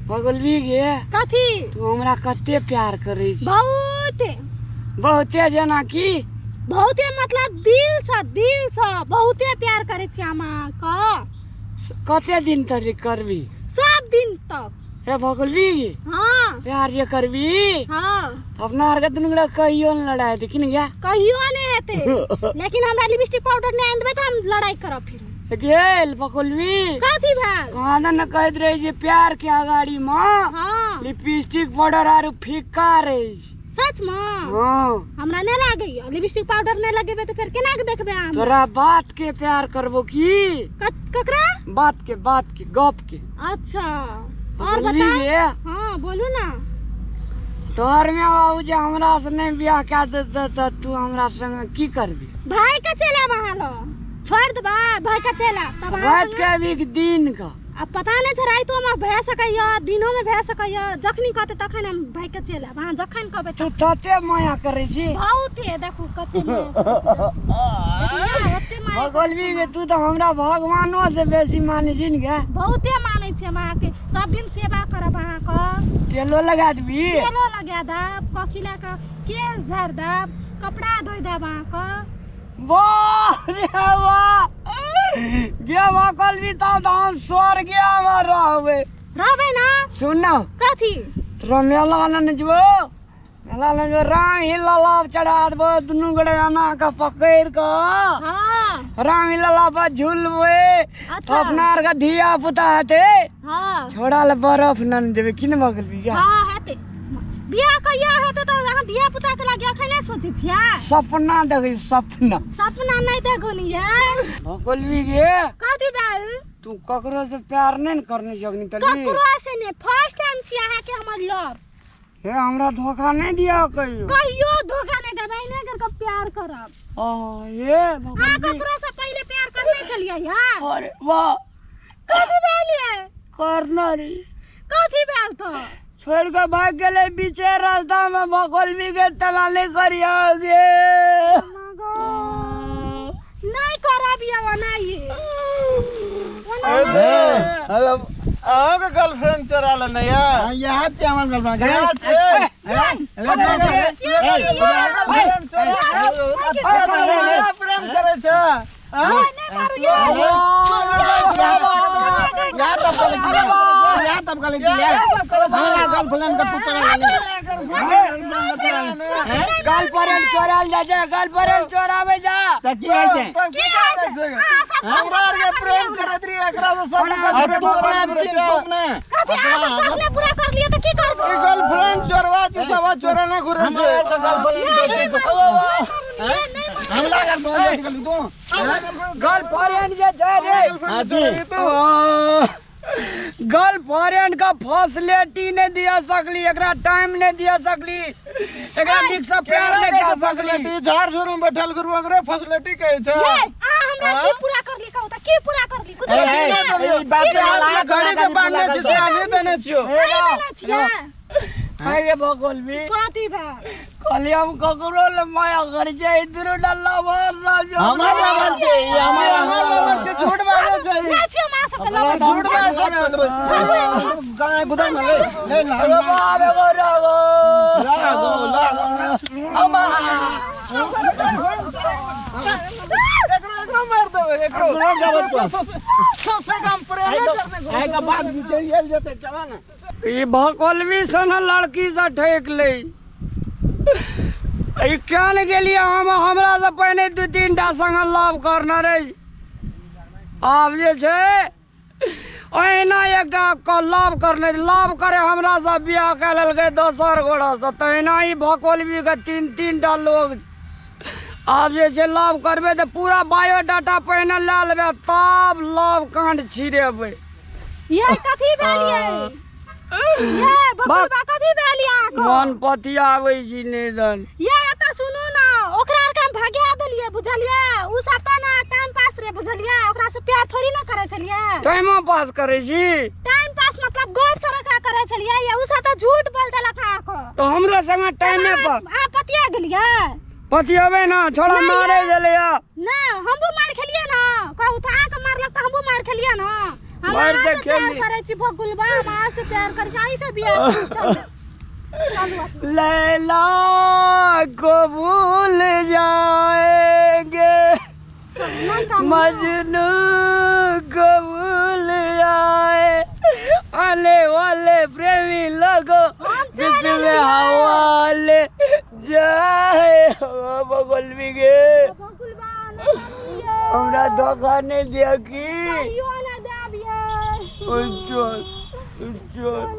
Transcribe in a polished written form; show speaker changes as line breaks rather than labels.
पगलवी गे
कथी
तू हमरा कते प्यार करे छी
बहुते
बहुते जना की
बहुते मतलब दिल से बहुते प्यार करे छी अमा का
कते दिन तक करबी
सब दिन तक
हे भगलवी गे
हाँ
प्यार ये करबी
हाँ
अपना आर के दुनुगड़ा कहियो न लड़ाई दे किन गया
कहियो नहीं हेते लेकिन हमरा लिपस्टिक पाउडर नहीं आनबे त हम लड़ाई करब फिर
गेल पगलवी
कथी भेल
कहां न कहत रही जे प्यार के अगाड़ी मां
हाँ
लिपस्टिक पाउडर आर फीका रही
सच में
हां
हमरा नहीं लागे लिपस्टिक पाउडर नहीं लगेबे त फिर केना के देखबे हम
तोरा बात के प्यार करबो की
ककरा
बात के गप के
अच्छा और बता हाँ बोलू ना
तोहर में बाबू जे हमरा से नहीं बियाह क्या देता त तू हमरा संग की करबी
भाई का चला वहां लो छोड़ दे भाई का चला तब
रात के भी दिन का
अब पता नहीं था रात में भय सकैया दिनों में भय सकैया जखनी कहते तखन हम भाई का चला वहां जखन कहबे
तू तते माया करे छी
बहुत है देखो कते में
भगलवी के तू तो हमरा भगवानो से बेसी माने छी न के
बहुते माने छे मां के सब दिन सेवा करब अहां का
तेलो लगा दबी
तेलो लगा दब कखिला का केस झर दब कपड़ा धोइ दब अहां का
वाह रे वाह गे भगलवी तो हम स्वर्ग में रहबे
ना
सुन ना
कथी
तोरा मेला न जो राम हिला चढ़ा देबो दुनू गोड़े आना के पकड़ के
हां
राम हिला पर झूलबे
अच्छा
अपना आर के धिया पुता हेते
हां
छोड़ा ले बर्फ न देबे किन भगलवी के
हां हेते बियाह कहिया हेते त अहाँ धिया पुता के लागि अखने सोचै छियै
सपना देखै
सपना नहीं देखो नी यार
भगलवी गे
कथी भेल
तू ककरो से प्यार नहीं करने जगनी तली
ककरो से ने फर्स्ट टाइम छी अहाँ के हमर लव
हे हमरा धोखा नहीं दिया
कहियो धोखा नहीं देबै नहीं करके प्यार करब
ये
हां ककरो से पहले प्यार करने छलियै यार
अरे वाह
कथी भेल ये
करना रे
कथी भेल तो
छोड़ के भाग गेले बीचे रास्ता में भगलवी के तलाले करिया गे
नहीं करब ये बनाइए
हेलो आगे गर्लफ्रेंड चोरा ले नया
यहाँ पे हमार गर्लफ्रेंड
प्रेम करे छ
यहाँ तब का लेती है हमारा गर्लफ्रेंड का तू पकड़ ले
गर्लफ्रेंड चोराल जा गर्लफ्रेंड चोरावे जा
की कहते हैं
हमरा के प्रेम करत रही एकरा से सब
सपना पूरा कर लिए तो की करबो
गर्लफ्रेंड चोरवा छ सब चोरा ना घुरे
हमरा गर्लफ्रेंड तो
गर्लफ्रेंड जे छै रे गर्लफ्रेंड का फैसिलिटी नहीं दिया सकली एकरा टाइम नहीं दिया सकली एकरा ठीक से प्यार नहीं कर सकली
फैसिलिटी झाड़ झूड़ में बैठल गुरु एकरे फैसिलिटी कहै छै
हमरा की पूरा कर ली कहू त की पूरा कर ली कुछ
बात घड़ी के बांधने छी से आगे देने छियो
आगे भगलवी
कथी भे
कहली हम ककरो ले माया कर जाए इधर डल्ला भर राजो
हमारा लवर के झूठ बाजे छै
नाचियो मां सब लवर
झूठ बाजे
गाना गुदा में ले
अरे बाबे गो रागो
अम्मा एकरो मार देबे एकरो से काम प्रेम करने
आएगा बात बिचैल जते चला ना
ई भगलवी सन लड़की से ठेक ले ई क्या न गेलिए हम हमरा से पहले 2-3टा संग लव करना रे आब जे छै ओहिना एकटा को लव करने लव करे हमरा से बियाह कर लेलकै दोसर गोड़ा से तहिना ही भगलवी के 3-3टा लोग आब जे छै लव करबे तऽ पूरा बायोडाटा पहिने लए लेबै तब लव कांड छिड़ेबै
ये कथी भेलिए ये बकवा कथी भेलिए
मन पतियाबै छी नेदन
ये एत सुनू ना ओकरा आर के हम भगा देलिए बुझलिए उ सब त ना टाइम पास रे बुझलिए ओकरा से प्यार थोड़ी ना करे छलिए
टाइम पास करे छी
टाइम पास मतलब गप सरका करे छलिए ये उ सब त झूठ बोल देलक आको
तो हमरो संग टाइमे पर
आ पतिया गेलिए
पतियाबै ना छोड़ा मारे गेलिए
ना हमहु मार खेलिए ना कहू था आके मारलक त हमहु मार खेलिए ना
मार दे खेली
करे छी भगुलबा हमारा से प्यार कर आई से बियाह चल चलो
लैला को भूल जाएंगे मजनू को भूल जाए आने वाले प्रेमी लोगों जिसमें हवाले जाए बगल में गे हमरा धोखा नहीं दिया कि चल चल